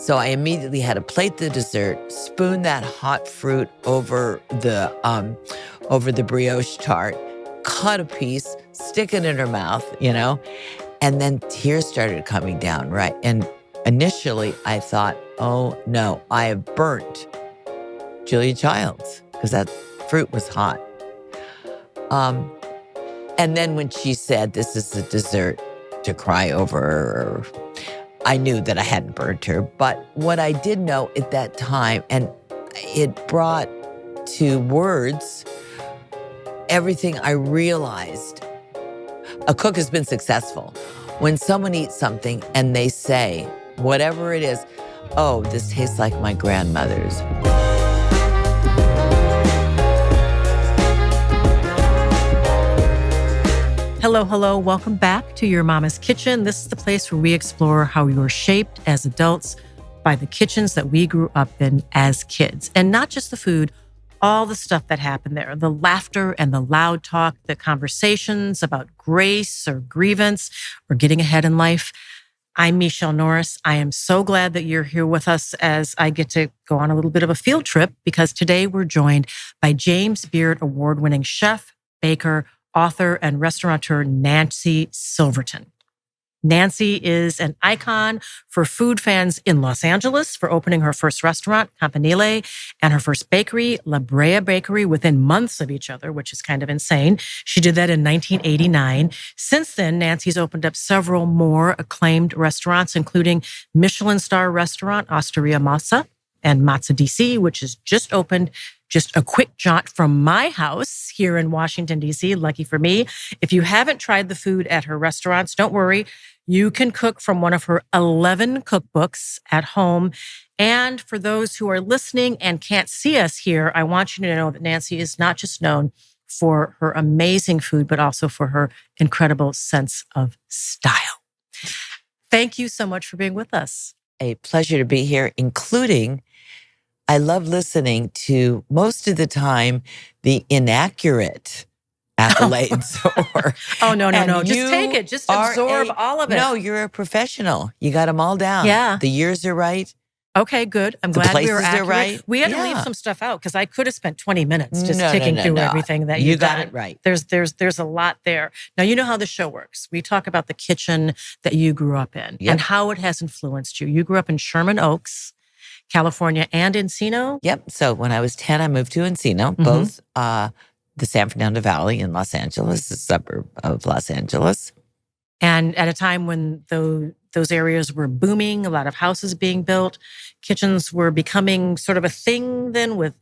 So I immediately had to plate the dessert, spoon that hot fruit over the brioche tart, cut a piece, stick it in her mouth, and then tears started coming down, right? And initially I thought, oh no, I have burnt Julia Childs because that fruit was hot. And then when she said, this is a dessert to cry over, I knew that I hadn't burnt her. But what I did know at that time, and it brought to words everything I realized. A cook has been successful when someone eats something and they say, whatever it is, oh, this tastes like my grandmother's. Hello, hello. Welcome back to Your Mama's Kitchen. This is the place where we explore how we were shaped as adults by the kitchens that we grew up in as kids. And not just the food, all the stuff that happened there, the laughter and the loud talk, the conversations about grace or grievance or getting ahead in life. I'm Michele Norris. I am so glad that you're here with us as I get to go on a little bit of a field trip because today we're joined by James Beard award-winning chef, baker, author, and restaurateur Nancy Silverton. Nancy is an icon for food fans in Los Angeles for opening her first restaurant, Campanile, and her first bakery, La Brea Bakery, within months of each other, which is kind of insane. She did that in 1989. Since then, Nancy's opened up several more acclaimed restaurants, including Michelin-starred restaurant Osteria Masa and Matza DC, which has just opened just a quick jaunt from my house here in Washington, D.C. Lucky for me. If you haven't tried the food at her restaurants, don't worry. You can cook from one of her 11 cookbooks at home. And for those who are listening and can't see us here, I want you to know that Nancy is not just known for her amazing food, but also for her incredible sense of style. Thank you so much for being with us. A pleasure to be here, including I love listening to most of the time the inaccurate accolades. No. Just take it. Just absorb all of it. No, you're a professional. You got them all down. Yeah. The years are right. Okay, good. I'm glad we were accurate. Right. We had to leave some stuff out because I could have spent 20 minutes just ticking through everything that you got it right. There's a lot there. Now, you know how the show works. We talk about the kitchen that you grew up in and how it has influenced you. You grew up in Sherman Oaks, California, and Encino? Yep. So when I was 10, I moved to Encino, both the San Fernando Valley in Los Angeles, a suburb of Los Angeles. And at a time when those areas were booming, a lot of houses being built, kitchens were becoming sort of a thing then with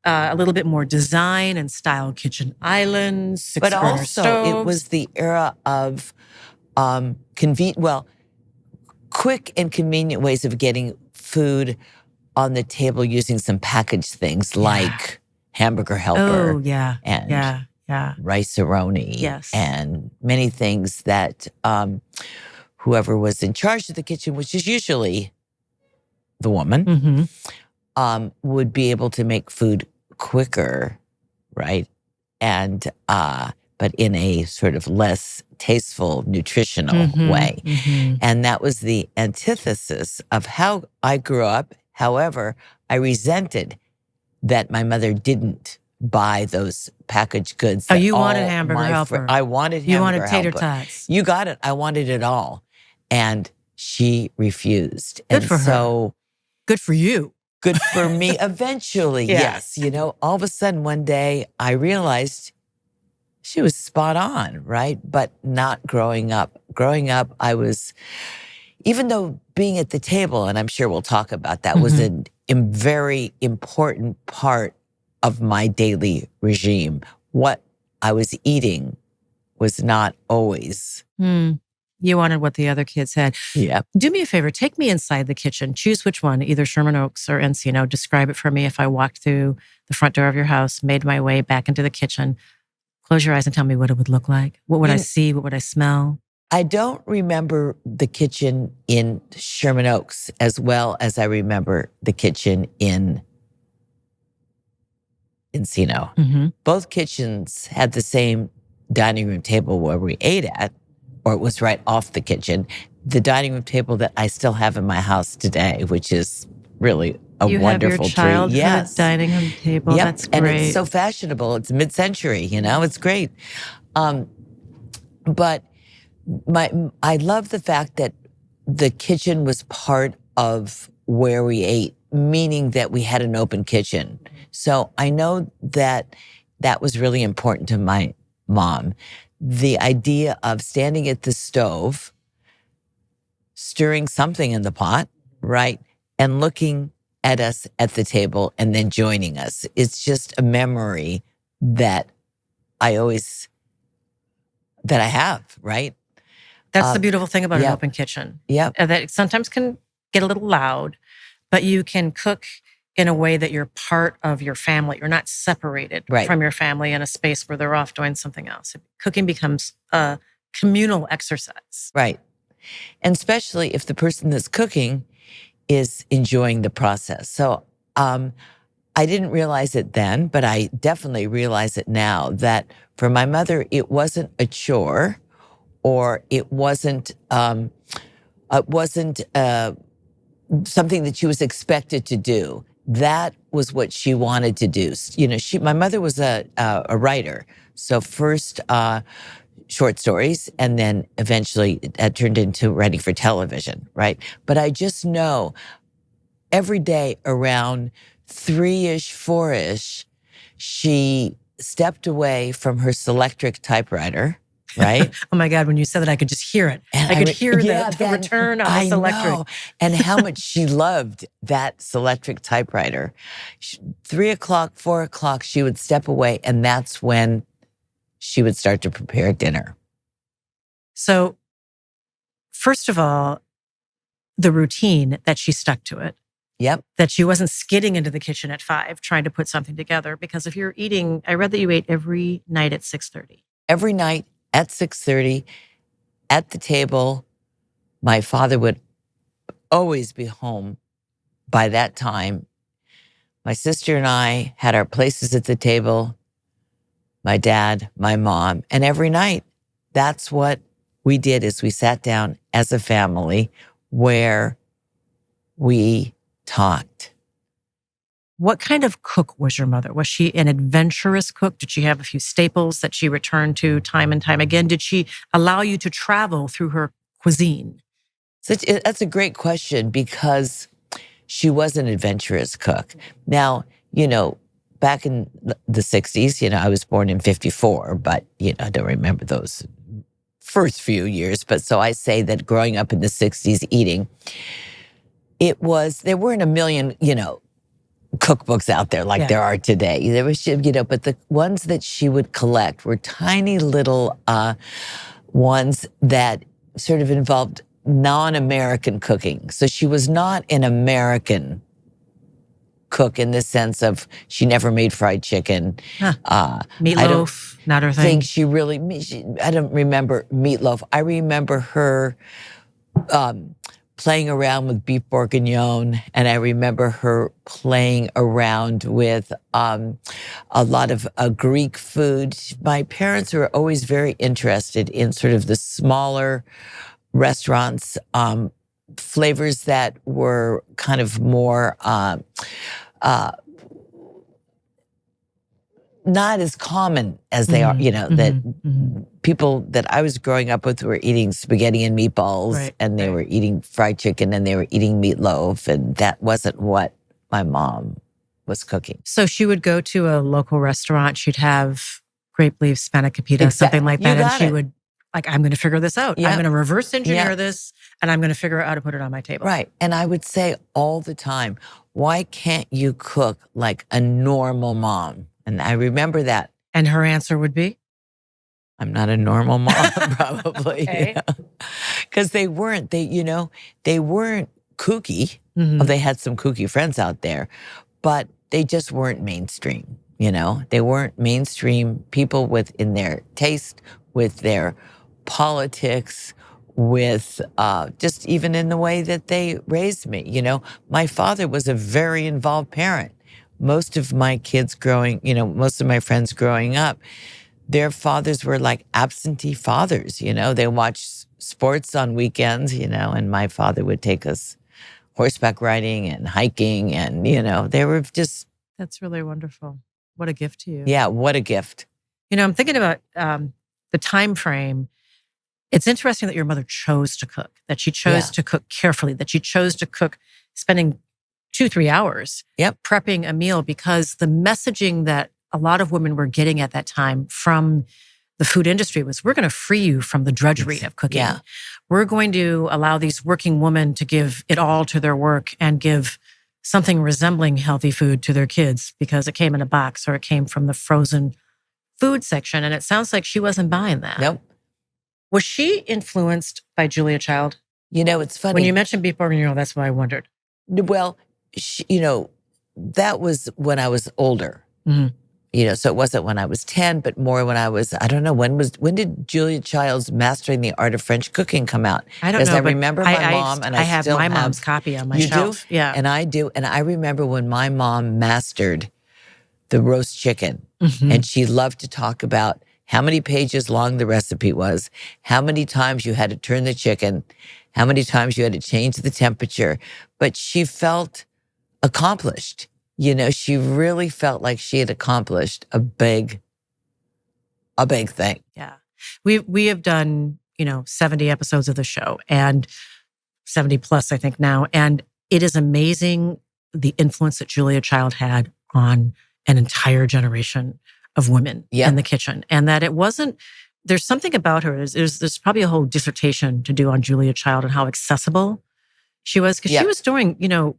a little bit more design and style kitchen islands, but also stoves. It was the era of quick and convenient ways of getting food on the table using some packaged things like hamburger helper and rice-a-roni and many things that whoever was in charge of the kitchen, which is usually the woman, would be able to make food quicker, right? And but in a sort of less tasteful, nutritional way. And that was the antithesis of how I grew up. However, I resented that my mother didn't buy those packaged goods. Oh, you wanted hamburger helper. I wanted hamburger You wanted tater helper. tots. You got it. I wanted it all. And she refused. Good for her. Good for you. Good for me eventually, yes. All of a sudden one day I realized she was spot on, right? But not growing up. Growing up, I was, even though being at the table, and I'm sure we'll talk about that, was a very important part of my daily regime. What I was eating was not always. You wanted what the other kids had. Yeah. Do me a favor. Take me inside the kitchen. Choose which one, either Sherman Oaks or Encino. Describe it for me if I walked through the front door of your house, made my way back into the kitchen. Close your eyes and tell me what it would look like. What would I see? What would I smell? I don't remember the kitchen in Sherman Oaks as well as I remember the kitchen in Encino. Both kitchens had the same dining room table where we ate at, or it was right off the kitchen. The dining room table that I still have in my house today, which is really a you wonderful have your childhood treat. Yes. dining room table. Yep. That's great. And it's so fashionable. It's mid-century, it's great. But I love the fact that the kitchen was part of where we ate, meaning that we had an open kitchen. So I know that was really important to my mom. The idea of standing at the stove, stirring something in the pot, right? And looking at us at the table and then joining us. It's just a memory that I have, right? That's the beautiful thing about an open kitchen. Yeah. That it sometimes can get a little loud, but you can cook in a way that you're part of your family. You're not separated from your family in a space where they're off doing something else. Cooking becomes a communal exercise. Right. And especially if the person that's cooking is enjoying the process. So I didn't realize it then, but I definitely realize it now that for my mother, it wasn't a chore, or it wasn't something that she was expected to do. That was what she wanted to do. My mother was a writer. So first short stories, and then eventually that turned into writing for television, right? But I just know every day around 3-ish, 4-ish, she stepped away from her Selectric typewriter, right? Oh my God, when you said that, I could just hear it. I could hear the return on the Selectric. Know. And how much she loved that Selectric typewriter. 3 o'clock, 4 o'clock, she would step away, and that's when she would start to prepare dinner. So, first of all, the routine that she stuck to it. Yep. That she wasn't skidding into the kitchen at 5 trying to put something together. Because if you're eating, I read that you ate every night at 6:30. Every night at 6:30 at the table. My father would always be home by that time. My sister and I had our places at the table. My dad, my mom, and every night, that's what we did, is we sat down as a family where we talked. What kind of cook was your mother? Was she an adventurous cook? Did she have a few staples that she returned to time and time again? Did she allow you to travel through her cuisine? That's a great question, because she was an adventurous cook. Now, back in the 60s, I was born in 54, but, I don't remember those first few years. But so I say that growing up in the 60s eating, there weren't a million, cookbooks out there like there are today. There was, but the ones that she would collect were tiny little ones that sort of involved non-American cooking. So she was not an American cook in the sense of she never made fried chicken. Meatloaf, not her thing. I don't remember meatloaf. I remember her playing around with beef bourguignon, and I remember her playing around with a lot of Greek food. My parents were always very interested in sort of the smaller restaurants, flavors that were kind of more not as common as they are, that people that I was growing up with were eating spaghetti and meatballs, and they were eating fried chicken, and they were eating meatloaf, and that wasn't what my mom was cooking. So she would go to a local restaurant, she'd have grape leaf spanakopita, something like that, and she would, I'm going to figure this out. I'm going to reverse engineer this, and I'm going to figure out how to put it on my table. Right. And I would say all the time, why can't you cook like a normal mom? And I remember that. And her answer would be? I'm not a normal mom, probably. Because they weren't kooky. Well, they had some kooky friends out there, but they just weren't mainstream. They weren't mainstream people in their taste, with their politics, with just even in the way that they raised me. My father was a very involved parent. Most of my kids most of my friends growing up, their fathers were like absentee fathers, They watched sports on weekends, and my father would take us horseback riding and hiking and, they were just... That's really wonderful. What a gift to you. Yeah, what a gift. I'm thinking about the time frame. It's interesting that your mother chose to cook, that she chose to cook carefully, that she chose to cook spending 2-3 hours prepping a meal, because the messaging that a lot of women were getting at that time from the food industry was, we're going to free you from the drudgery of cooking. Yeah. We're going to allow these working women to give it all to their work and give something resembling healthy food to their kids because it came in a box or it came from the frozen food section. And it sounds like she wasn't buying that. Nope. Was she influenced by Julia Child? It's funny. When you mentioned beef bourguignon, that's why I wondered. Well, that was when I was older. Mm-hmm. So it wasn't when I was 10, but more when I was, I don't know, when did Julia Child's Mastering the Art of French Cooking come out? I don't know. Because I remember my mom, and I have still my mom's copy on my shelf. Do? Yeah. And I do. And I remember when my mom mastered the roast chicken, and she loved to talk about how many pages long the recipe was, how many times you had to turn the chicken, how many times you had to change the temperature. But she felt accomplished. She really felt like she had accomplished a big thing. Yeah. We have done, 70 episodes of the show, and 70 plus, I think now. And it is amazing the influence that Julia Child had on an entire generation of women in the kitchen. And that it wasn't, there's something about her. There's probably a whole dissertation to do on Julia Child and how accessible she was, because she was doing,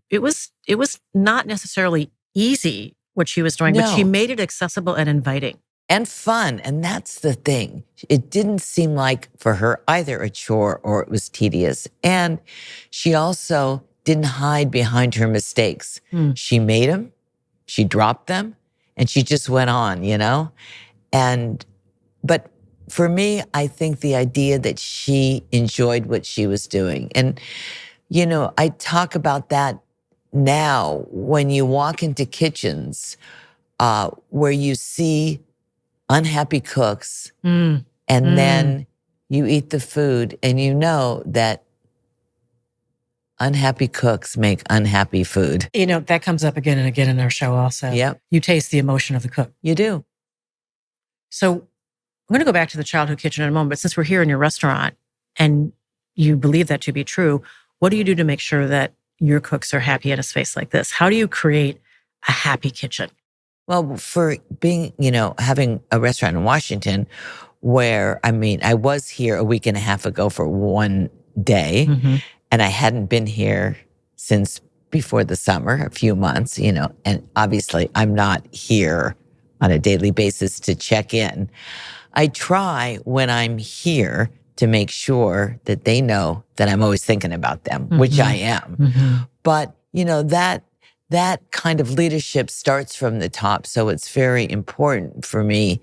it was not necessarily easy what she was doing, but she made it accessible and inviting. And fun. And that's the thing. It didn't seem like for her either a chore or it was tedious. And she also didn't hide behind her mistakes. She made them, she dropped them, and she just went on, But for me, I think the idea that she enjoyed what she was doing. And I talk about that now when you walk into kitchens where you see unhappy cooks and then you eat the food and you know that unhappy cooks make unhappy food. That comes up again and again in our show also. Yep. You taste the emotion of the cook. You do. So I'm going to go back to the childhood kitchen in a moment, but since we're here in your restaurant and you believe that to be true, what do you do to make sure that your cooks are happy in a space like this? How do you create a happy kitchen? Well, for being, having a restaurant in Washington where, I was here a week and a half ago for one day, and I hadn't been here since before the summer, a few months, and obviously I'm not here on a daily basis to check in. I try when I'm here to make sure that they know that I'm always thinking about them, which I am. But, that kind of leadership starts from the top. So it's very important for me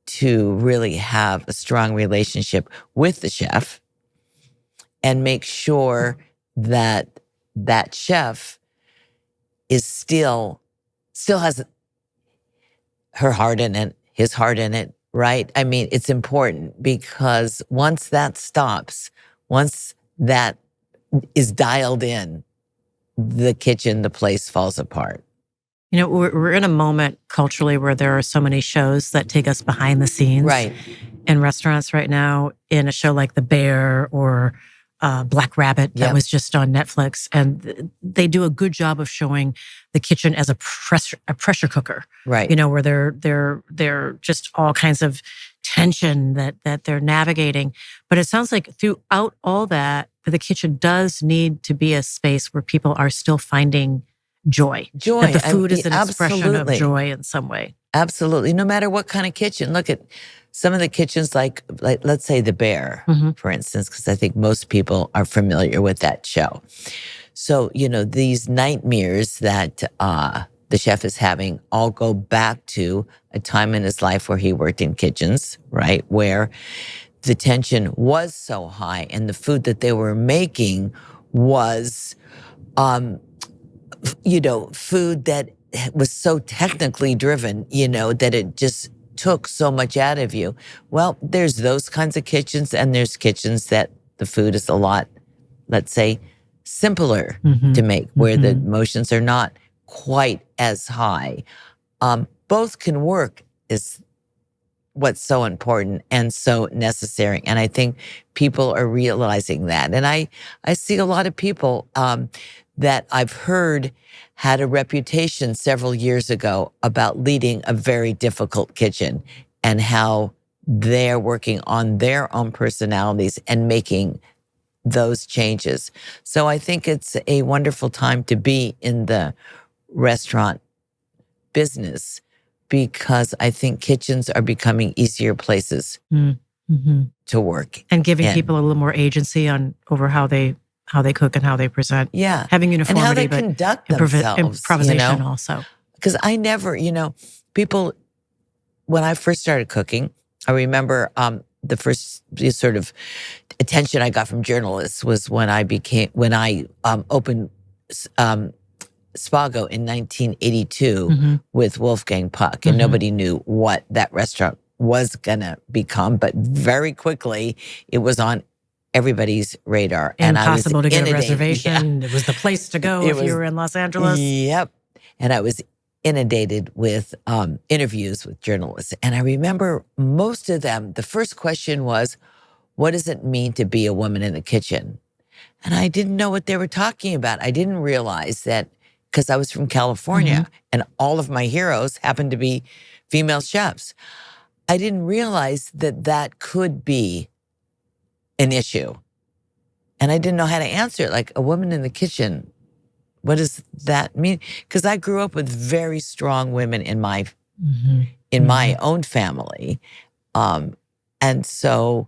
to really have a strong relationship with the chef and make sure that that chef is still has her heart in it, his heart in it, right? It's important because once that stops, once that is dialed in, the kitchen, the place falls apart. We're in a moment culturally where there are so many shows that take us behind the scenes in restaurants right now, in a show like The Bear or Black Rabbit that was just on Netflix. And they do a good job of showing the kitchen as a pressure cooker, right? Where they're just all kinds of tension that they're navigating. But it sounds like throughout all that, the kitchen does need to be a space where people are still finding joy. That the food is an expression of joy in some way. Absolutely. No matter what kind of kitchen. Look at some of the kitchens like let's say The Bear, for instance, because I think most people are familiar with that show. So, these nightmares that the chef is having all go back to a time in his life where he worked in kitchens, right? Where the tension was so high and the food that they were making was, food that was so technically driven, that it just took so much out of you. Well, there's those kinds of kitchens, and there's kitchens that the food is a lot, let's say, simpler to make, where the emotions are not quite as high. Both can work is what's so important and so necessary. And I think people are realizing that. And I see a lot of people that I've heard had a reputation several years ago about leading a very difficult kitchen, and how they're working on their own personalities and making those changes. So I think it's a wonderful time to be in the restaurant business, because I think kitchens are becoming easier places to work. And giving people a little more agency over how they cook and how they present. Yeah. Having uniformity. And how they conduct themselves. Improvisation also. Because I never, people, when I first started cooking, I remember the first sort of attention I got from journalists was when I opened Spago in 1982 with Wolfgang Puck, and nobody knew what that restaurant was gonna become, but very quickly it was on everybody's radar. Impossible to get a reservation. Yeah. It was the place to go if you were in Los Angeles. Yep. And I was inundated with interviews with journalists. And I remember most of them, the first question was, what does it mean to be a woman in the kitchen? And I didn't know what they were talking about. I didn't realize that, because I was from California and all of my heroes happened to be female chefs. I didn't realize that that could be an issue. And I didn't know how to answer it. Like, a woman in the kitchen, what does that mean? Because I grew up with very strong women in my own family. And so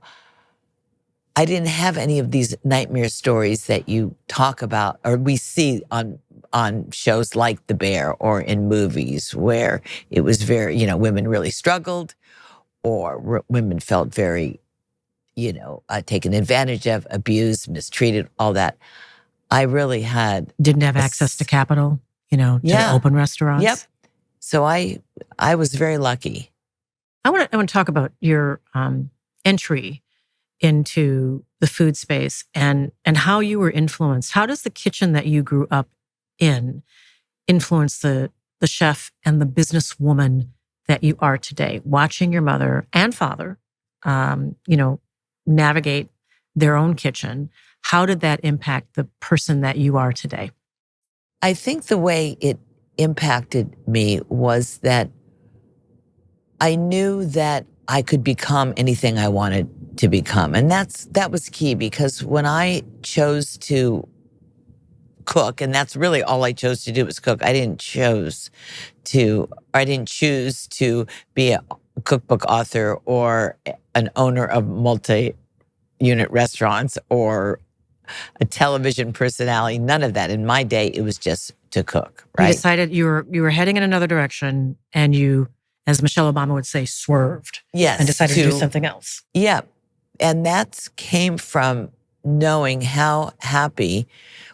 I didn't have any of these nightmare stories that you talk about or we see on shows like The Bear or in movies, where it was very, women really struggled, or women felt very, taken advantage of, abused, mistreated, all that. I really didn't have access to capital, to open restaurants. Yep. So I was very lucky. I want to talk about your entry into the food space and how you were influenced. How does the kitchen that you grew up in influence the chef and the businesswoman that you are today? Watching your mother and father, navigate their own kitchen. How did that impact the person that you are today? I think the way it impacted me was that I knew that I could become anything I wanted to become. And that was key, because when I chose to cook, and that's really all I chose to do was cook. I didn't choose to be a cookbook author or an owner of multi-unit restaurants or a television personality. None of that. In my day, it was just to cook, right? You decided you were heading in another direction, and you, as Michelle Obama would say, swerved. Yes. And decided to do something else. Yeah. And that came from knowing how happy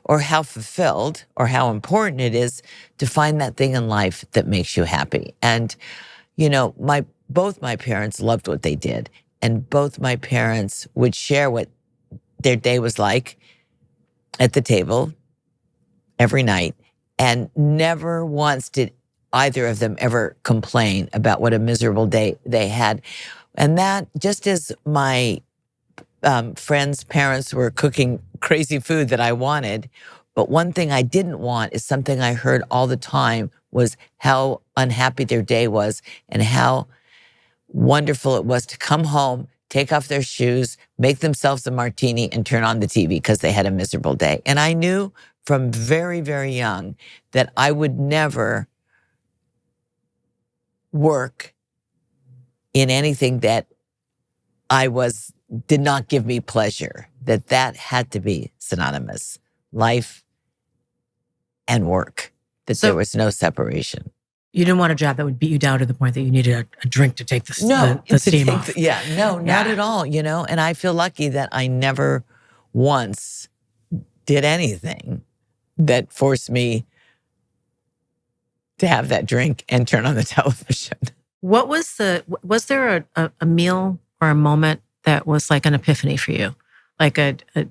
or how fulfilled or how important it is to find that thing in life that makes you happy. And, both my parents loved what they did. And both my parents would share what their day was like at the table every night. And never once did either of them ever complain about what a miserable day they had. And that, just as my friends' parents were cooking crazy food that I wanted, but one thing I didn't want is something I heard all the time was how unhappy their day was and how wonderful it was to come home, take off their shoes, make themselves a martini, and turn on the TV because they had a miserable day. And I knew from very, very young that I would never work in anything that did not give me pleasure, that had to be synonymous, life and work, that there was no separation. You didn't want a job that would beat you down to the point that you needed a drink to take the steam off. Not at all, and I feel lucky that I never once did anything that forced me to have that drink and turn on the television. Was there a meal or a moment that was like an epiphany for you? Like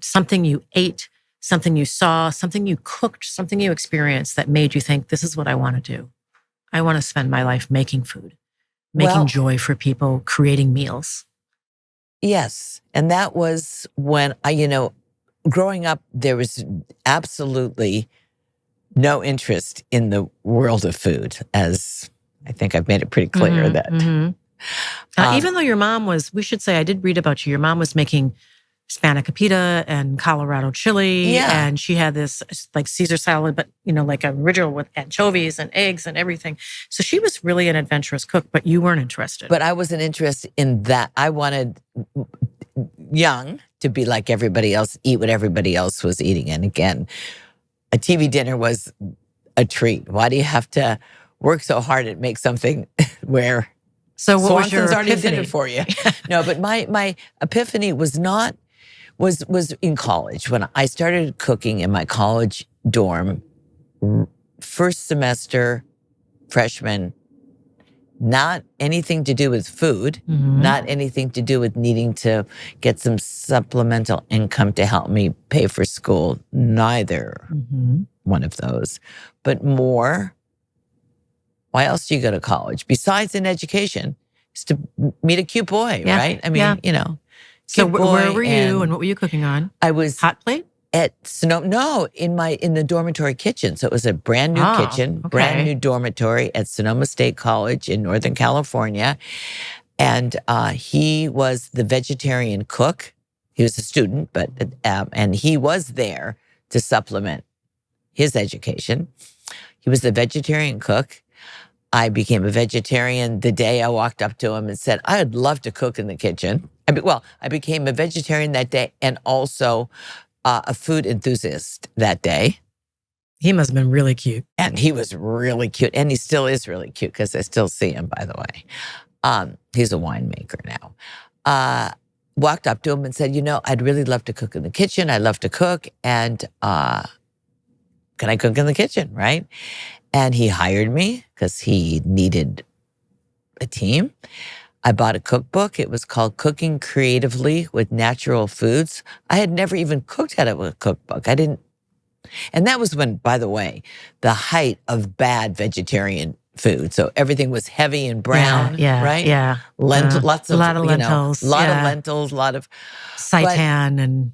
something you ate, something you saw, something you cooked, something you experienced that made you think, this is what I want to do. I want to spend my life making food, making joy for people, creating meals. Yes. And that was when growing up, there was absolutely no interest in the world of food, as I think I've made it pretty clear that. Even though your mom we should say, I did read about you. Your mom was making spanakopita and Colorado chili. Yeah. And she had this like Caesar salad, but like a original with anchovies and eggs and everything. So she was really an adventurous cook, but you weren't interested. But I wasn't interested in that. I wanted young to be like everybody else, eat what everybody else was eating. And again, a TV dinner was a treat. Why do you have to work so hard at make something where so what was your already epiphany? did it for you? No, but my epiphany was in college when I started cooking in my college dorm, first semester, freshman. Not anything to do with food, not anything to do with needing to get some supplemental income to help me pay for school. Neither one of those. But more, why else do you go to college? Besides an education, is to meet a cute boy, right? I mean, So where were you and what were you cooking on? I was hot plate? At Sonoma, in the dormitory kitchen. So it was a brand new kitchen, brand new dormitory at Sonoma State College in Northern California. And he was the vegetarian cook. He was a student, but and he was there to supplement his education. He was the vegetarian cook. I became a vegetarian the day I walked up to him and said, I'd love to cook in the kitchen. I became a vegetarian that day and also a food enthusiast that day. He must have been really cute. And he was really cute. And he still is really cute because I still see him, by the way. He's a winemaker now. Walked up to him and said, I'd really love to cook in the kitchen. I love to cook. And can I cook in the kitchen, right? And he hired me because he needed a team. I bought a cookbook. It was called Cooking Creatively with Natural Foods. I had never even cooked out of a cookbook. And that was when, by the way, the height of bad vegetarian food. So everything was heavy and brown, right? Yeah. Lots of, a lot of lentils. A lot of lentils, a lot of seitan and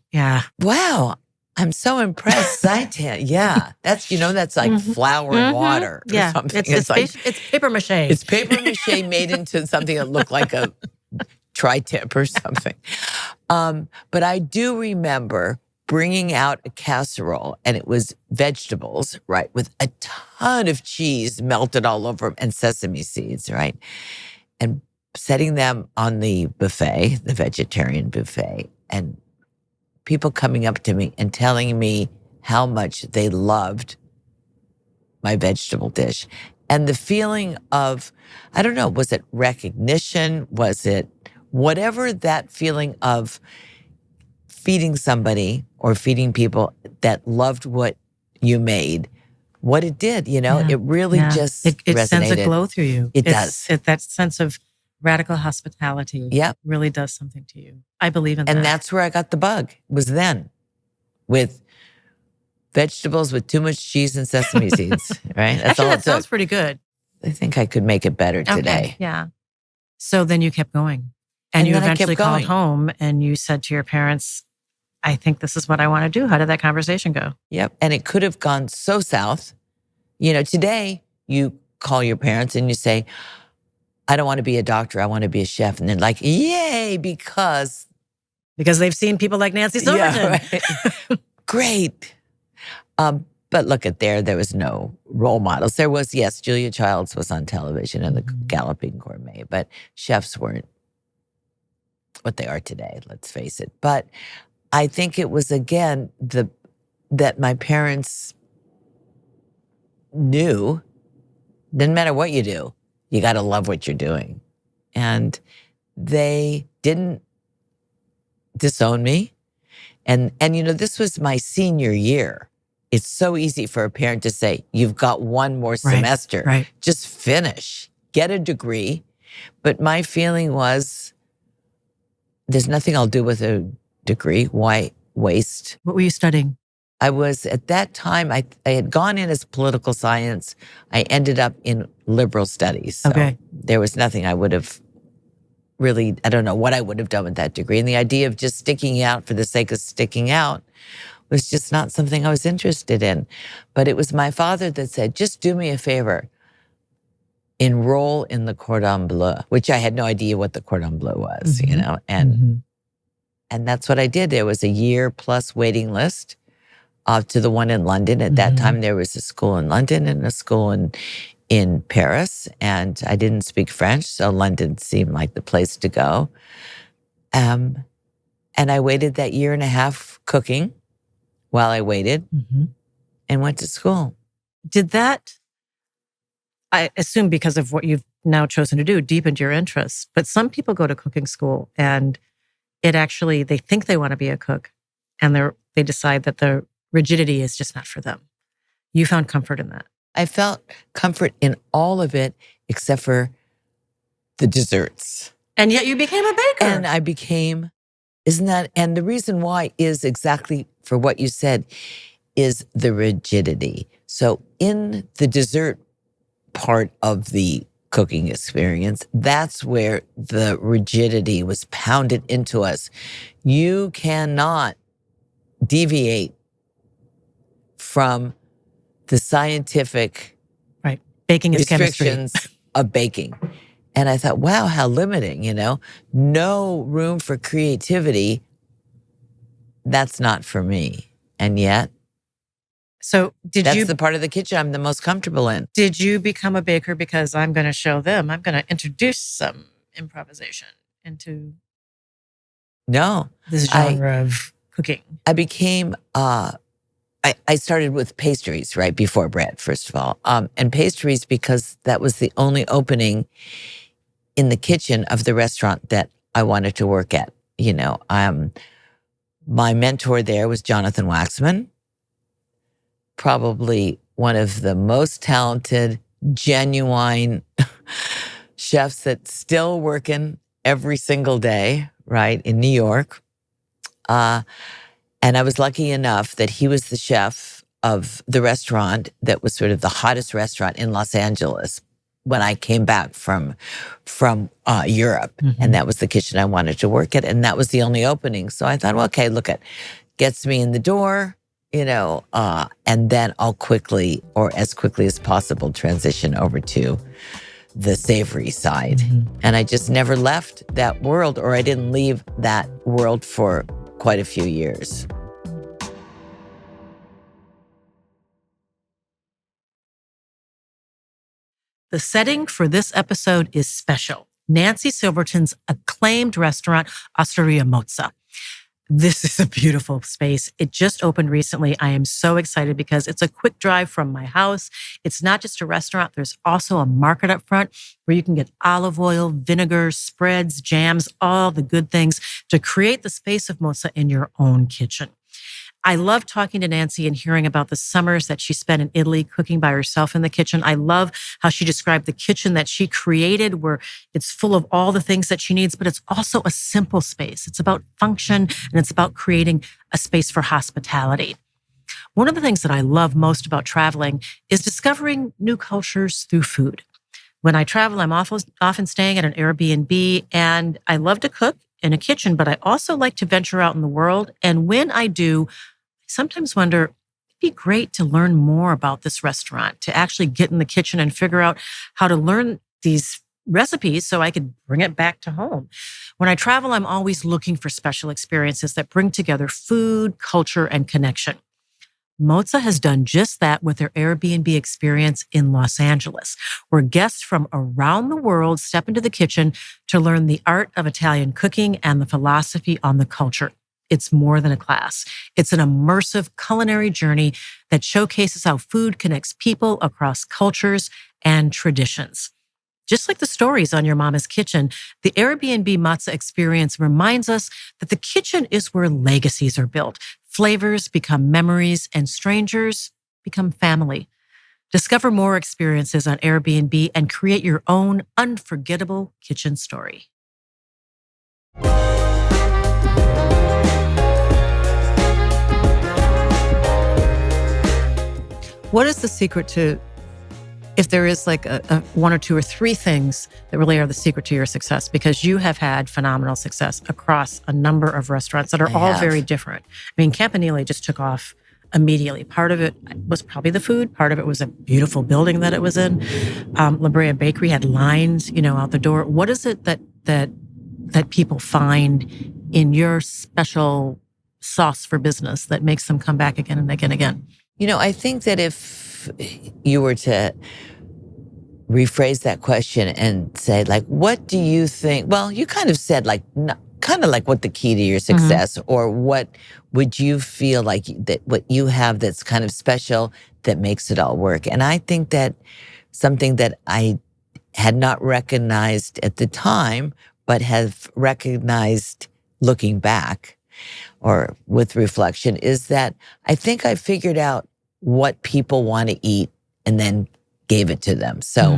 Wow. I'm so impressed. Seitan, that's like flour and water or something. It's paper mache. It's paper mache made into something that looked like a tri-tip or something. But I do remember bringing out a casserole, and it was vegetables, right, with a ton of cheese melted all over them and sesame seeds, right, and setting them on the buffet, the vegetarian buffet, and people coming up to me and telling me how much they loved my vegetable dish. And the feeling of, I don't know, was it recognition? Was it whatever that feeling of feeding somebody or feeding people that loved what you made, what it did, it really just it resonated. Sends a glow through you. It does. That sense of radical hospitality really does something to you. I believe in that. And that's where I got the bug, was then, with vegetables with too much cheese and sesame seeds, right? That's Actually, that sounds pretty good. I think I could make it better today. Okay, yeah. So then you kept going. And you eventually called home and you said to your parents, I think this is what I want to do. How did that conversation go? Yep. And it could have gone so south. Today you call your parents and you say, I don't want to be a doctor. I want to be a chef. And they're like, yay, because they've seen people like Nancy Silverton. Yeah, right. Great. But look there was no role models. There was, yes, Julia Childs was on television and the Galloping Gourmet, but chefs weren't what they are today, let's face it. But I think it was, again, that my parents knew, doesn't matter what you do, you got to love what you're doing. And they didn't disown me. And this was my senior year. It's so easy for a parent to say, you've got one more semester. Right. Just finish, get a degree. But my feeling was, there's nothing I'll do with a degree. Why waste? What were you studying? I was, at that time, I had gone in as political science. I ended up in liberal studies. So there was nothing I would have really, I don't know what I would have done with that degree. And the idea of just sticking out for the sake of sticking out was just not something I was interested in. But it was my father that said, just do me a favor. Enroll in the Cordon Bleu, which I had no idea what the Cordon Bleu was, you know, and that's what I did. There was a year plus waiting list to the one in London. At that time, there was a school in London and a school in Paris, and I didn't speak French, so London seemed like the place to go. And I waited that year and a half cooking while I waited and went to school. Did that, I assume because of what you've now chosen to do, deepened your interest? But some people go to cooking school and it actually, they think they want to be a cook and they decide that the rigidity is just not for them. You found comfort in that. I felt comfort in all of it except for the desserts. And yet you became a baker. And I became, and the reason why is exactly for what you said, is the rigidity. So in the dessert part of the cooking experience, that's where the rigidity was pounded into us. You cannot deviate from the scientific baking is restrictions chemistry. Of baking. And I thought, wow, how limiting, you know? No room for creativity. That's not for me. And yet, so that's the part of the kitchen I'm the most comfortable in. Did you become a baker because I'm going to show them, I'm going to introduce some improvisation into this genre of cooking? I became, I started with pastries right before bread, first of all. And pastries because that was the only opening in the kitchen of the restaurant that I wanted to work at. You know, my mentor there was Jonathan Waxman, probably one of the most talented, genuine chefs that's still working every single day, right, in New York. And I was lucky enough that he was the chef of the restaurant that was sort of the hottest restaurant in Los Angeles when I came back from Europe. And that was the kitchen I wanted to work at. And that was the only opening. So I thought, well, okay, look, it gets me in the door, you know, and then I'll quickly, or as quickly as possible, transition over to the savory side. And I just never left that world, or I didn't leave that world for quite a few years. The setting for this episode is special. Nancy Silverton's acclaimed restaurant, Osteria Mozza. This is a beautiful space. It just opened recently. I am so excited because it's a quick drive from my house. It's not just a restaurant. There's also a market up front where you can get olive oil, vinegar, spreads, jams, all the good things to create the space of Mozza in your own kitchen. I love talking to Nancy and hearing about the summers that she spent in Italy cooking by herself in the kitchen. I love how she described the kitchen that she created, where it's full of all the things that she needs, but it's also a simple space. It's about function and it's about creating a space for hospitality. One of the things that I love most about traveling is discovering new cultures through food. When I travel, I'm often staying at an Airbnb, and I love to cook in a kitchen, but I also like to venture out in the world. And when I do, I sometimes wonder, it'd be great to learn more about this restaurant, to actually get in the kitchen and figure out how to learn these recipes so I could bring it back to home. When I travel, I'm always looking for special experiences that bring together food, culture, and connection. Mozza has done just that with their Airbnb experience in Los Angeles, where guests from around the world step into the kitchen to learn the art of Italian cooking and the philosophy on the culture. It's more than a class. It's an immersive culinary journey that showcases how food connects people across cultures and traditions. Just like the stories on Your Mama's Kitchen, the Airbnb Mozza experience reminds us that the kitchen is where legacies are built, flavors become memories, and strangers become family. Discover more experiences on Airbnb and create your own unforgettable kitchen story. What is the secret to, if there is like a one or two or three things that really are the secret to your success? Because you have had phenomenal success across a number of restaurants that are all very different. I mean, Campanile just took off immediately. Part of it was probably the food. Part of it was a beautiful building that it was in. La Brea Bakery had lines, out the door. What is it that people find in your special sauce for business that makes them come back again and again and again? I think that if you were to rephrase that question and say, like, what do you think? Well, you kind of said, like, kind of like what the key to your success, or what would you feel like that what you have that's kind of special that makes it all work? And I think that something that I had not recognized at the time, but have recognized looking back or with reflection, is that I think I figured out what people want to eat and then gave it to them. So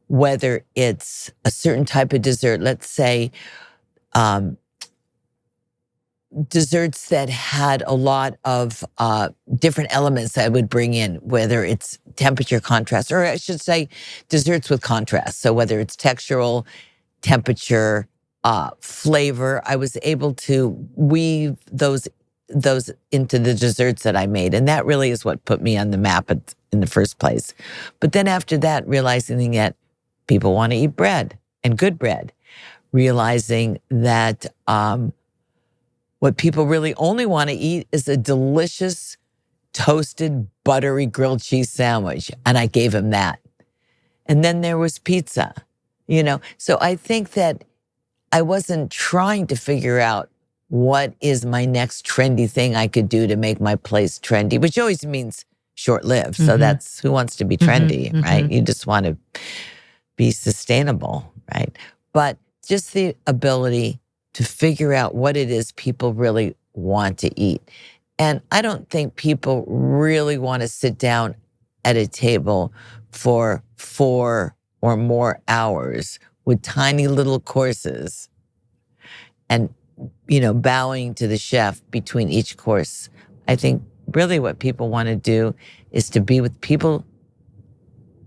whether it's a certain type of dessert, let's say desserts that had a lot of different elements that I would bring in, whether it's temperature contrast, or I should say desserts with contrast. So whether it's textural, temperature, flavor, I was able to weave those into the desserts that I made. And that really is what put me on the map in the first place. But then after that, realizing that people want to eat bread and good bread, realizing that what people really only want to eat is a delicious, toasted, buttery grilled cheese sandwich. And I gave him that. And then there was pizza, So I think that I wasn't trying to figure out what is my next trendy thing I could do to make my place trendy, which always means short-lived. So that's, who wants to be trendy, right? You just want to be sustainable, right? But just the ability to figure out what it is people really want to eat. And I don't think people really want to sit down at a table for 4 or more hours with tiny little courses and, bowing to the chef between each course. I think really what people want to do is to be with people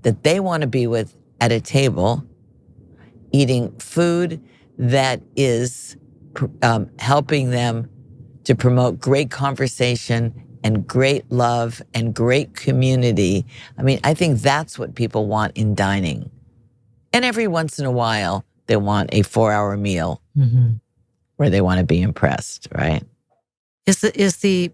that they want to be with at a table, eating food that is helping them to promote great conversation and great love and great community. I mean, I think that's what people want in dining. And every once in a while, they want a 4-hour meal where they want to be impressed, right? Is the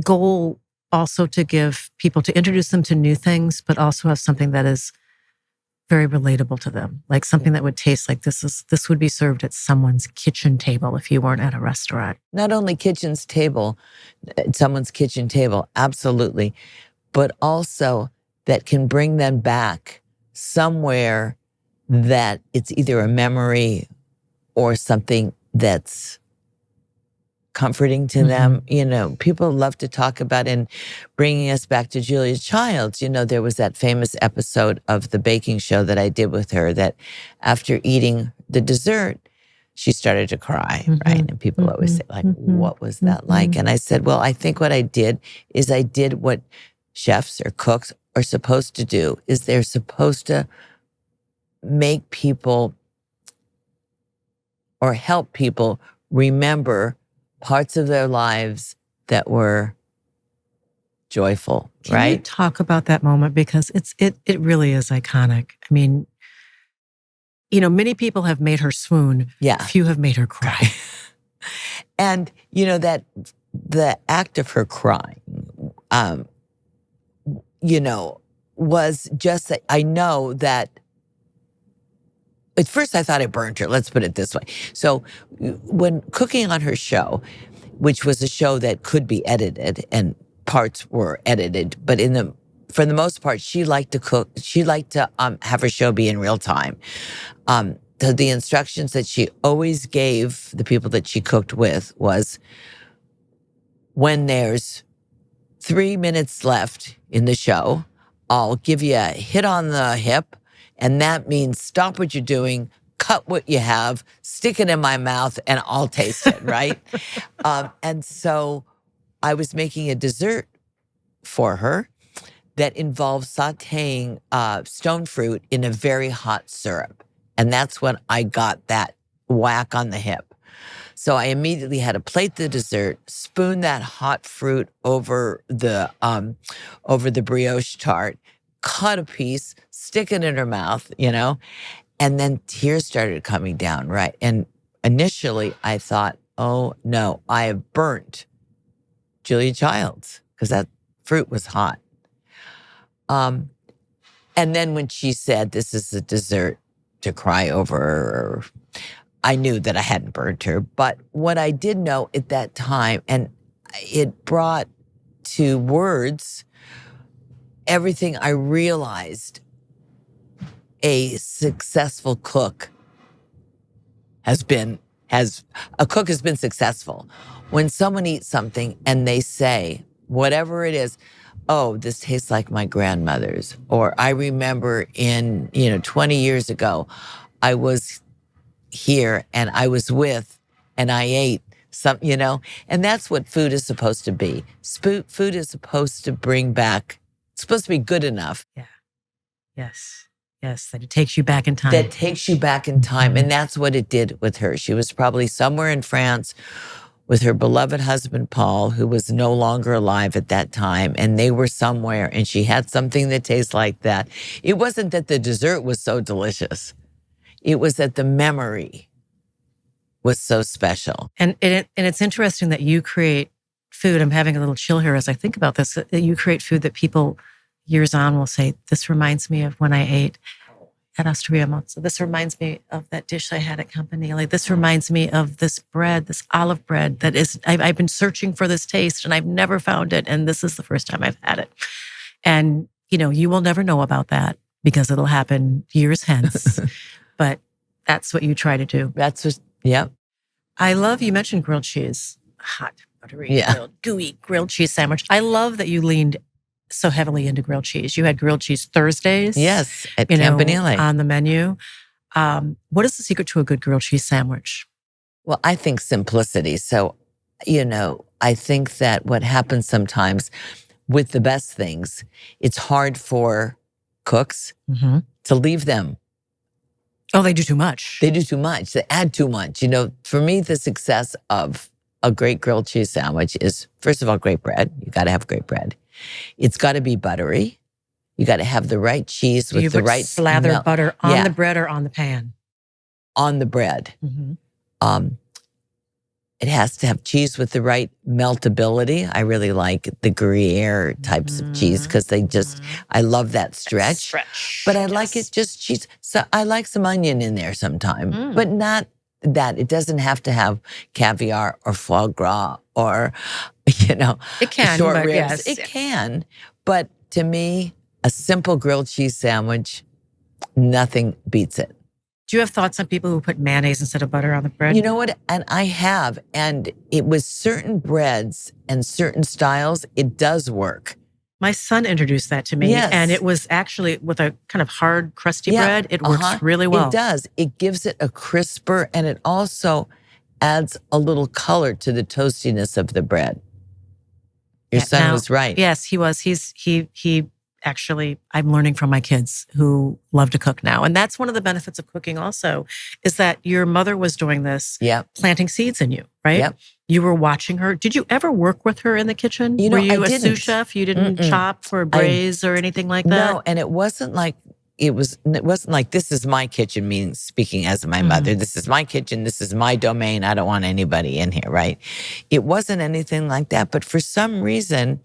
goal also to give people, to introduce them to new things, but also have something that is very relatable to them, like something that would taste like this would be served at someone's kitchen table if you weren't at a restaurant? Not only someone's kitchen table, absolutely, but also that can bring them back somewhere that it's either a memory or something that's comforting to them. People love to talk about, and bringing us back to Julia Childs, there was that famous episode of the baking show that I did with her that after eating the dessert, she started to cry, right? And people always say, like, what was that like? And I said, well, I think what I did is I did what chefs or cooks are supposed to do, is they're supposed to make people or help people remember parts of their lives that were joyful, right? Can you talk about that moment? Because it really is iconic. I mean, many people have made her swoon. Yeah. Few have made her cry. And, that the act of her crying, was just that I know that at first I thought I burned her. Let's put it this way. So when cooking on her show, which was a show that could be edited and parts were edited, but for the most part, she liked to cook. She liked to have her show be in real time. The instructions that she always gave the people that she cooked with was, when there's 3 minutes left in the show. I'll give you a hit on the hip, and that means stop what you're doing, cut what you have, stick it in my mouth, and I'll taste it, right? And so I was making a dessert for her that involves sauteing stone fruit in a very hot syrup. And that's when I got that whack on the hip. So I immediately had to plate the dessert, spoon that hot fruit over the brioche tart, cut a piece, stick it in her mouth, and then tears started coming down, right? And initially I thought, oh no, I have burnt Julia Childs because that fruit was hot. And then when she said, this is a dessert to cry over, I knew that I hadn't burnt her. But what I did know at that time, and it brought to words everything I realized a successful cook has been successful. When someone eats something and they say, whatever it is, oh, this tastes like my grandmother's. Or I remember 20 years ago, I was here and I was with and I ate some, and that's what food is supposed to be. Food is supposed to bring back, it's supposed to be good enough. Yeah. Yes. Yes. That it takes you back in time. That takes you back in time. And that's what it did with her. She was probably somewhere in France with her beloved husband, Paul, who was no longer alive at that time. And they were somewhere and she had something that tastes like that. It wasn't that the dessert was so delicious. It was that the memory was so special. And it's interesting that you create food. I'm having a little chill here as I think about this. That you create food that people years on will say, this reminds me of when I ate at Osteria Mozza. This reminds me of that dish I had at Campanile. This reminds me of this bread, this olive bread that is, I've been searching for this taste and I've never found it. And this is the first time I've had it. And, you will never know about that because it'll happen years hence. But that's what you try to do. Yeah. I love, you mentioned grilled cheese, hot, buttery, gooey grilled cheese sandwich. I love that you leaned so heavily into grilled cheese. You had grilled cheese Thursdays. Yes, at Campanile. On the menu. What is the secret to a good grilled cheese sandwich? Well, I think simplicity. So, I think that what happens sometimes with the best things, it's hard for cooks to leave them. Oh, they do too much. They do too much. They add too much. For me, the success of a great grilled cheese sandwich is, first of all, great bread. You got to have great bread. It's got to be buttery. You got to have the right cheese with the right slather butter on the bread or on the pan? On the bread. It has to have cheese with the right meltability. I really like the Gruyere types of cheese because I love that stretch. But I like it just cheese. So I like some onion in there sometime, but not that. It doesn't have to have caviar or foie gras or, it can, short but ribs. Yes, it can. But to me, a simple grilled cheese sandwich, nothing beats it. Do you have thoughts on people who put mayonnaise instead of butter on the bread? You know what? And I have. And it was certain breads and certain styles, it does work. My son introduced that to me. Yes. And it was actually with a kind of hard, crusty bread. It works really well. It does. It gives it a crisper and it also adds a little color to the toastiness of the bread. Your son was right. Yes, he was. He actually, I'm learning from my kids who love to cook now. And that's one of the benefits of cooking also, is that your mother was doing this, planting seeds in you, right? Yep. You were watching her. Did you ever work with her in the kitchen? Were you a sous chef? You didn't chop or braise or anything like that? No, and it wasn't like this is my kitchen, meaning speaking as my mother. This is my kitchen. This is my domain. I don't want anybody in here, right? It wasn't anything like that. But for some reason,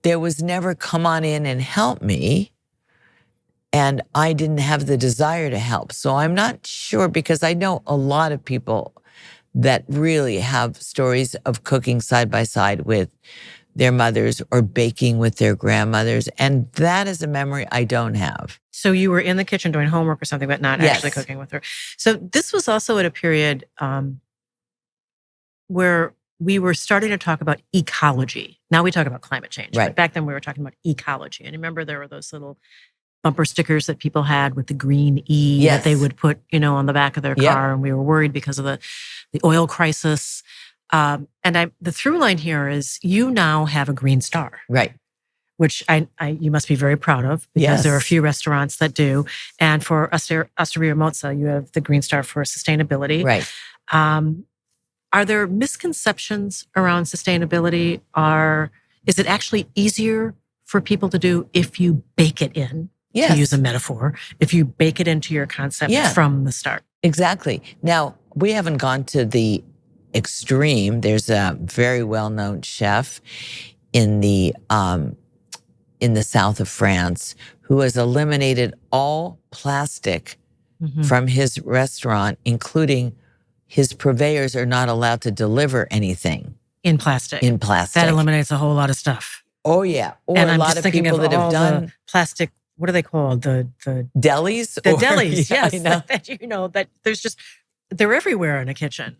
there was never come on in and help me. And I didn't have the desire to help. So I'm not sure, because I know a lot of people that really have stories of cooking side by side with their mothers or baking with their grandmothers. And that is a memory I don't have. So you were in the kitchen doing homework or something, but not actually cooking with her. So this was also at a period where we were starting to talk about ecology. Now we talk about climate change. Right. But back then we were talking about ecology. And remember there were those little bumper stickers that people had with the green E that they would put, on the back of their car. And we were worried because of the oil crisis. And the through line here is you now have a green star. Right. Which you must be very proud of because there are a few restaurants that do. And for Osteria Mozza, you have the Green Star for sustainability. Right. Are there misconceptions around sustainability? Is it actually easier for people to do if you bake it in, to use a metaphor, if you bake it into your concept from the start? Exactly. Now, we haven't gone to the extreme. There's a very well-known chef in the south of France who has eliminated all plastic from his restaurant, including his purveyors are not allowed to deliver anything. In plastic. That eliminates a whole lot of stuff. Oh, yeah. Or and a I'm lot just of thinking people of that have done plastic, what are they called? The delis? The delis, yes. I know. That there's just, they're everywhere in a kitchen.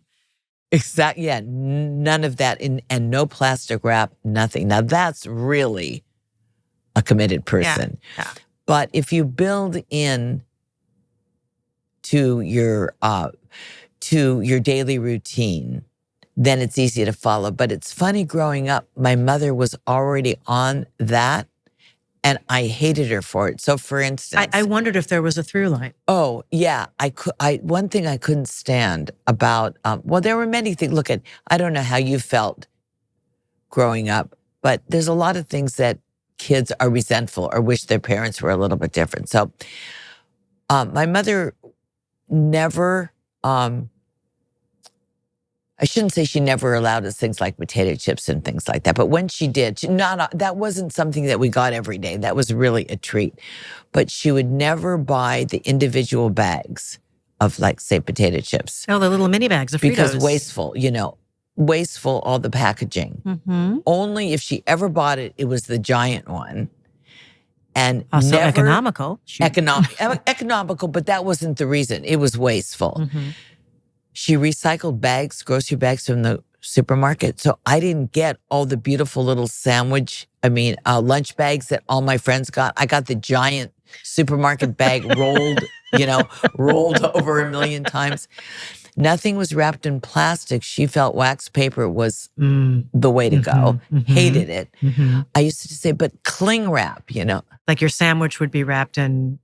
Exactly. Yeah. None of that. And no plastic wrap, nothing. Now that's really a committed person. Yeah. But if you build in to your daily routine, then it's easy to follow. But it's funny, growing up, my mother was already on that and I hated her for it. So for instance, I wondered if there was a through line. Oh, yeah. One thing I couldn't stand about, there were many things. Look I don't know how you felt growing up, but there's a lot of things that kids are resentful or wish their parents were a little bit different. So my mother never, I shouldn't say she never allowed us things like potato chips and things like that. But when she did, that wasn't something that we got every day. That was really a treat. But she would never buy the individual bags of, like, say, potato chips. Oh, the little mini bags of Fritos. Because wasteful, all the packaging. Mm-hmm. Only if she ever bought it, it was the giant one. And also never, economical. Economical, but that wasn't the reason. It was wasteful. Mm-hmm. She recycled grocery bags from the supermarket. So I didn't get all the beautiful little lunch bags that all my friends got. I got the giant supermarket bag rolled over a million times. Nothing was wrapped in plastic. She felt wax paper was the way to go. Hated it. Mm-hmm. I used to say, but cling wrap, Like your sandwich would be wrapped in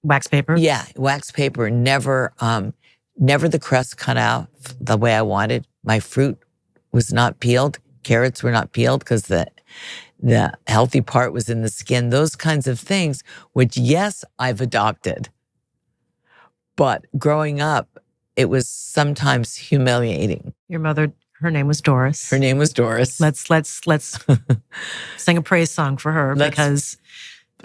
wax paper? Yeah, wax paper. Never the crust cut out the way I wanted. My fruit was not peeled. Carrots were not peeled because the healthy part was in the skin. Those kinds of things, which, yes, I've adopted. But growing up, it was sometimes humiliating. Your mother, her name was Doris. Her name was Doris. Let's sing a praise song for her because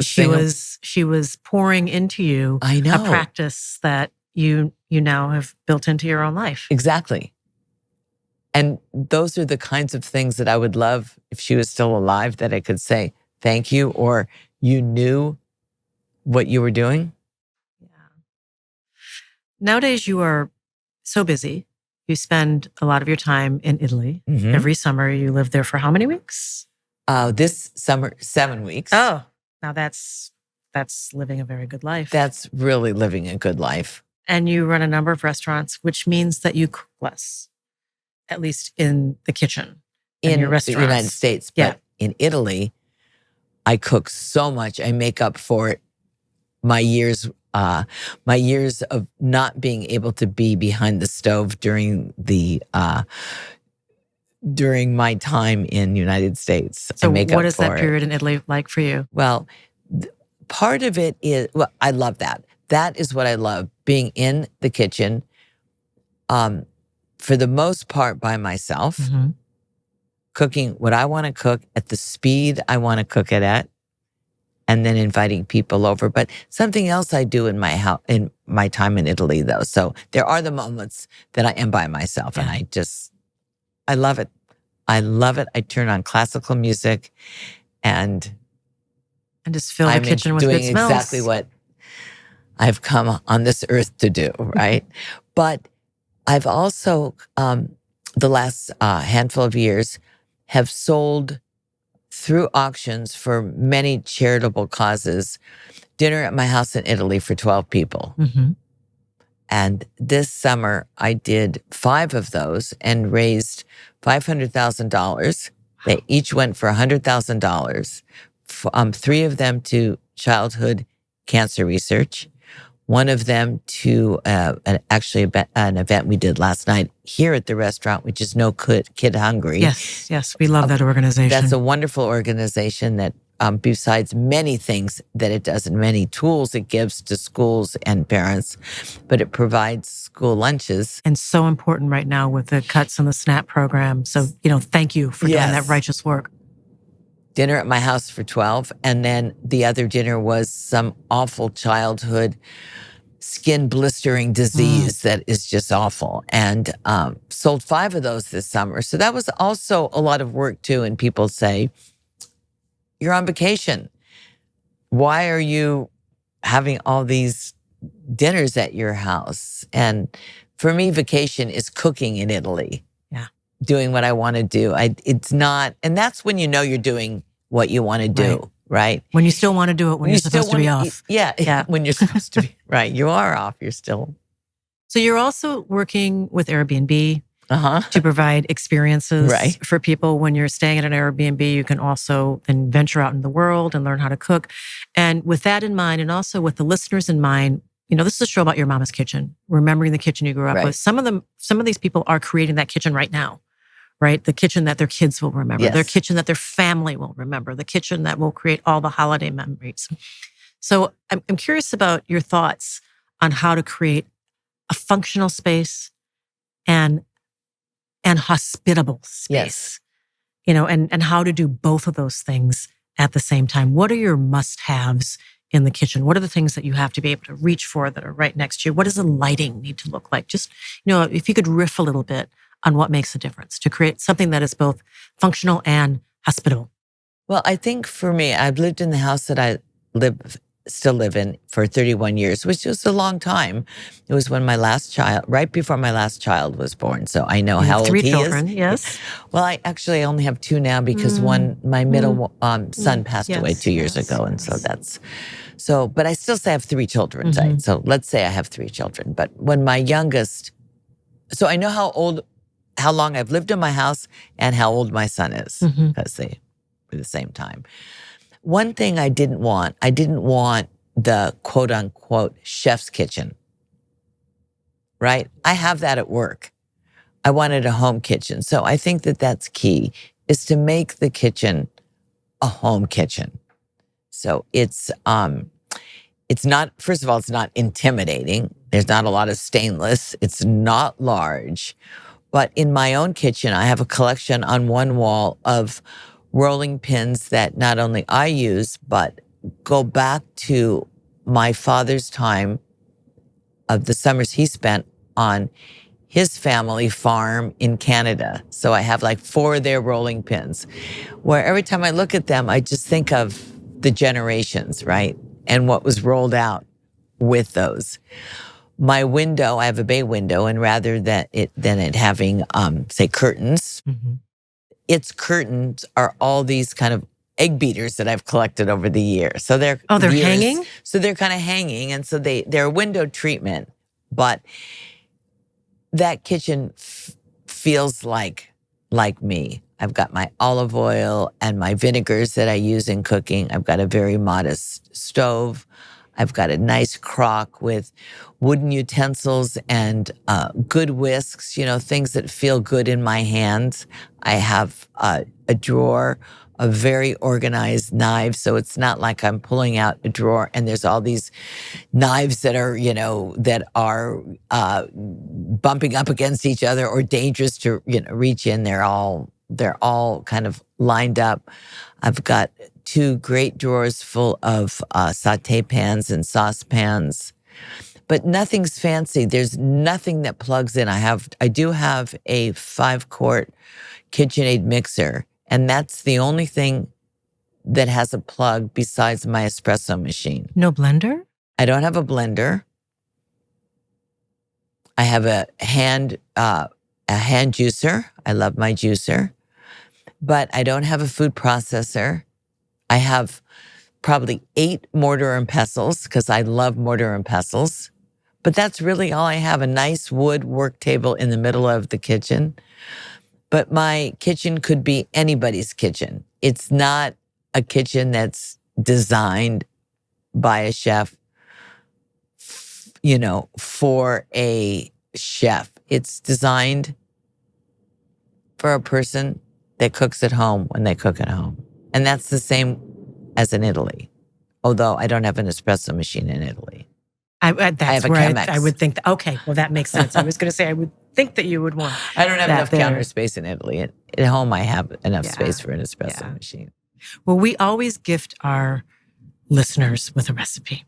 she was pouring into you a practice that you now have built into your own life. Exactly. And those are the kinds of things that I would love if she was still alive, that I could say thank you, or you knew what you were doing. Yeah. Nowadays you are so busy. You spend a lot of your time in Italy. Mm-hmm. Every summer you live there for how many weeks? This summer, 7 weeks. Oh, now that's living a very good life. That's really living a good life. And you run a number of restaurants, which means that you cook less, at least in the kitchen, in your restaurants. The United States. But in Italy, I cook so much. I make up for it. My years of not being able to be behind the stove during my time in the United States. So what is that period in Italy like for you? Well, part of it is, I love that. That is what I love, being in the kitchen, for the most part by myself, cooking what I want to cook at the speed I want to cook it at, and then inviting people over. But something else I do in my house, in my time in Italy, though. So there are the moments that I am by myself, and I love it. I love it. I turn on classical music, and just fill the kitchen with good smells. Doing exactly what I've come on this earth to do, right? But I've also the last handful of years, have sold through auctions for many charitable causes, dinner at my house in Italy for 12 people. Mm-hmm. And this summer, I did 5 of those and raised $500,000. They each went for $100,000. 3 of them to childhood cancer research. 1 of them to an event we did last night here at the restaurant, which is No Kid Hungry. Yes, we love that organization. That's a wonderful organization that, besides many things that it does and many tools it gives to schools and parents, but it provides school lunches. And so important right now with the cuts in the SNAP program. So, thank you for doing that righteous work. Dinner at my house for 12. And then the other dinner was some awful childhood skin blistering disease that is just awful. And sold 5 of those this summer. So that was also a lot of work too. And people say, you're on vacation. Why are you having all these dinners at your house? And for me, vacation is cooking in Italy. Yeah. Doing what I want to do. It's not, and that's when you know you're doing what you want to do, right? When you still want to do it when you're supposed to be off. Yeah. When you're supposed to be, right. You are off, you're still. So you're also working with Airbnb to provide experiences for people. When you're staying at an Airbnb, you can also then venture out in the world and learn how to cook. And with that in mind, and also with the listeners in mind, this is a show about your mama's kitchen, remembering the kitchen you grew up with. Some of these people are creating that kitchen right now, right? The kitchen that their kids will remember, their kitchen that their family will remember, the kitchen that will create all the holiday memories. So I'm curious about your thoughts on how to create a functional space and hospitable space, and how to do both of those things at the same time. What are your must-haves in the kitchen? What are the things that you have to be able to reach for that are right next to you? What does the lighting need to look like? Just, if you could riff a little bit on what makes a difference to create something that is both functional and hospitable. Well, I think for me, I've lived in the house that I still live in for 31 years, which was a long time. It was when right before my last child was born. So I know how old he is. 3 children, yes. Well, I only have 2 now because my middle son passed away 2 years ago. And so but I still say I have 3 children. Right? So let's say I have 3 children. But when my youngest, so I know how long I've lived in my house and how old my son is because they were the same time. One thing I didn't want the quote unquote chef's kitchen, right? I have that at work. I wanted a home kitchen. So I think that that's key, is to make the kitchen a home kitchen. So it's not, first of all, it's not intimidating. There's not a lot of stainless. It's not large. But in my own kitchen, I have a collection on one wall of rolling pins that not only I use, but go back to my father's time of the summers he spent on his family farm in Canada. So I have 4 of their rolling pins, where every time I look at them, I just think of the generations, right? And what was rolled out with those. My window, I have a bay window, and rather than it having, say, curtains, its curtains are all these kind of egg beaters that I've collected over the years. So they're hanging? So they're kind of hanging, and so they're window treatment. But that kitchen feels like me. I've got my olive oil and my vinegars that I use in cooking. I've got a very modest stove. I've got a nice crock with wooden utensils and good whisks, things that feel good in my hands. I have a drawer of very organized knives. So it's not like I'm pulling out a drawer and there's all these knives that are, bumping up against each other or dangerous to, reach in. They're all kind of lined up. I've got 2 great drawers full of sauté pans and saucepans, but nothing's fancy. There's nothing that plugs in. I do have a 5-quart KitchenAid mixer, and that's the only thing that has a plug besides my espresso machine. No blender? I don't have a blender. I have a hand a hand juicer. I love my juicer. But I don't have a food processor. I have probably 8 mortar and pestles because I love mortar and pestles. But that's really all I have, a nice wood work table in the middle of the kitchen. But my kitchen could be anybody's kitchen. It's not a kitchen that's designed by a chef, for a chef. It's designed for a person that cooks at home when they cook at home. And that's the same as in Italy, although I don't have an espresso machine in Italy. That's I have a where Chemex. I would think that, okay, well, that makes sense. I was going to say, I would think that you would want I don't have enough there. counter space in Italy. At home, I have enough space for an espresso machine. Well, we always gift our listeners with a recipe.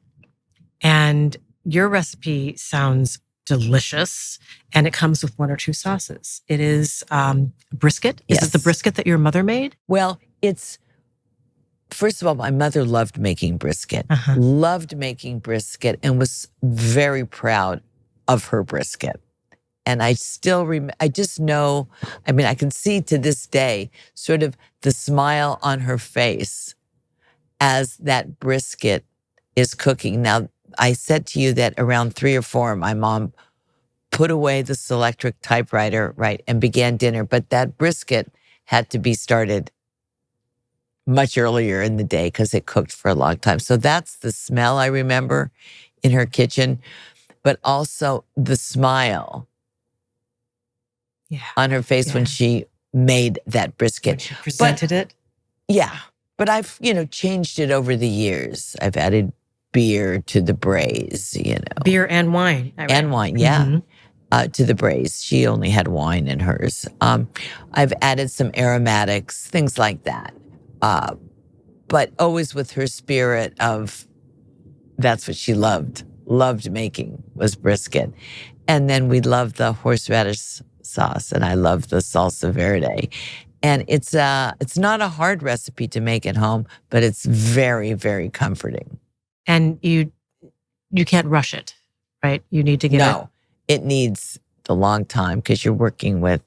And your recipe sounds delicious, and it comes with 1 or 2 sauces. It is brisket. Is it the brisket that your mother made? Well, first of all, my mother loved making brisket, and was very proud of her brisket. And I still I just know, I can see to this day sort of the smile on her face as that brisket is cooking. Now, I said to you that around 3 or 4, my mom put away the Selectric typewriter, right, and began dinner. But that brisket had to be started much earlier in the day because it cooked for a long time. So that's the smell I remember in her kitchen, but also the smile on her face when she made that brisket. When she presented it? Yeah. But I've, changed it over the years. I've added beer to the braise, Beer and wine. And wine, yeah. To the braise. She only had wine in hers. I've added some aromatics, things like that. But always with her spirit of that's what she loved making was brisket. And then we love the horseradish sauce, and I love the salsa verde. And it's not a hard recipe to make at home, but it's very, very comforting. And you can't rush it, right? You need to get it needs the long time because you're working with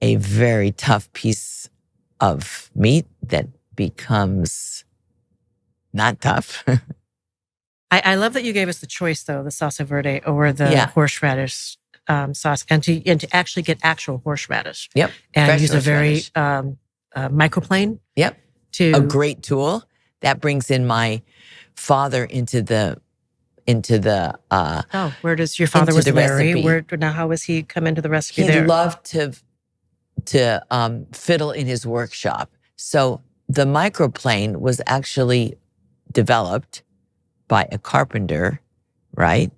a very tough piece of meat that becomes not tough. I love that you gave us the choice, though, the salsa verde or the horseradish sauce, and to actually get actual horseradish. Yep. And fresh use a very microplane. Yep. A great tool that brings in my father into the. Where does your father was Larry? Recipe. Now how has he come into the recipe? He loved to fiddle in his workshop. So the microplane was actually developed by a carpenter, right?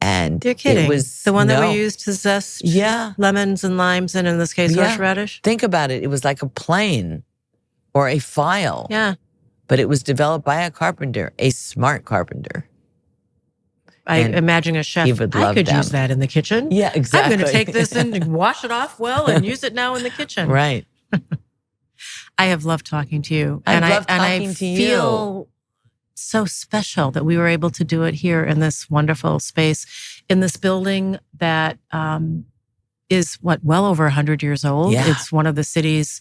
And you're kidding. It was the one that we used to zest lemons and limes, and in this case, horseradish. Think about it. It was like a plane or a file. Yeah. But it was developed by a carpenter, a smart carpenter. I imagine a chef, I could use that in the kitchen. Yeah, exactly. I'm going to take this and wash it off well and use it now in the kitchen. Right. I have loved talking to you. I feel so special that we were able to do it here in this wonderful space, in this building that is, well over 100 years old. Yeah. It's one of the city's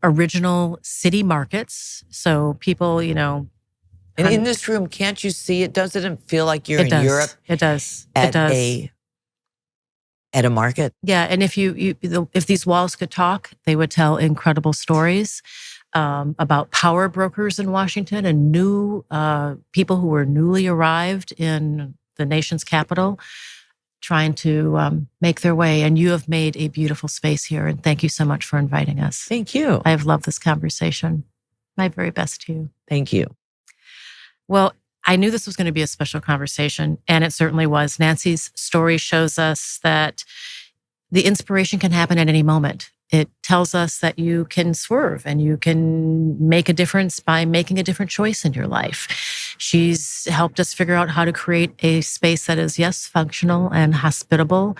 original city markets. So people, And in this room, can't you see it? Doesn't it feel like you're in Europe? It does. At a market? Yeah, and if if these walls could talk, they would tell incredible stories about power brokers in Washington and new people who were newly arrived in the nation's capital, trying to make their way. And you have made a beautiful space here. And thank you so much for inviting us. Thank you. I have loved this conversation. My very best to you. Thank you. Well, I knew this was going to be a special conversation, and it certainly was. Nancy's story shows us that the inspiration can happen at any moment. It tells us that you can swerve and you can make a difference by making a different choice in your life. She's helped us figure out how to create a space that is, yes, functional and hospitable,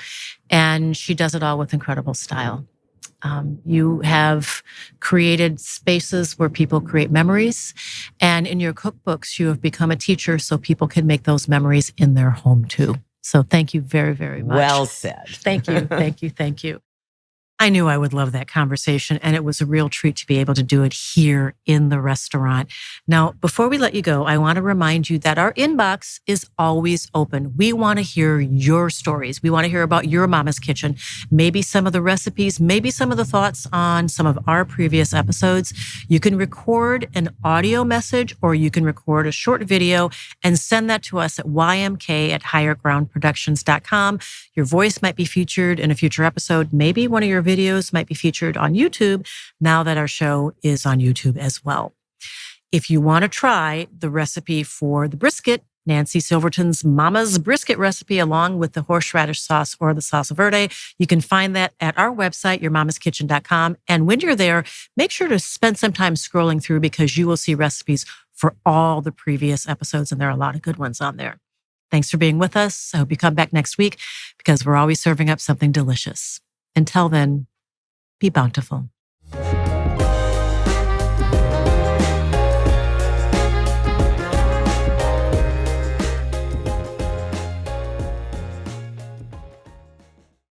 and she does it all with incredible style. You have created spaces where people create memories. And in your cookbooks, you have become a teacher so people can make those memories in their home too. So thank you very, very much. Well said. Thank you. Thank you. Thank you. I knew I would love that conversation, and it was a real treat to be able to do it here in the restaurant. Now, before we let you go, I want to remind you that our inbox is always open. We want to hear your stories. We want to hear about your mama's kitchen, maybe some of the recipes, maybe some of the thoughts on some of our previous episodes. You can record an audio message or you can record a short video and send that to us at ymk@highergroundproductions.com. Your voice might be featured in a future episode. Maybe one of your videos might be featured on YouTube now that our show is on YouTube as well. If you want to try the recipe for the brisket, Nancy Silverton's Mama's Brisket recipe, along with the horseradish sauce or the salsa verde, you can find that at our website, yourmamaskitchen.com. And when you're there, make sure to spend some time scrolling through because you will see recipes for all the previous episodes, and there are a lot of good ones on there. Thanks for being with us. I hope you come back next week because we're always serving up something delicious. Until then, be bountiful.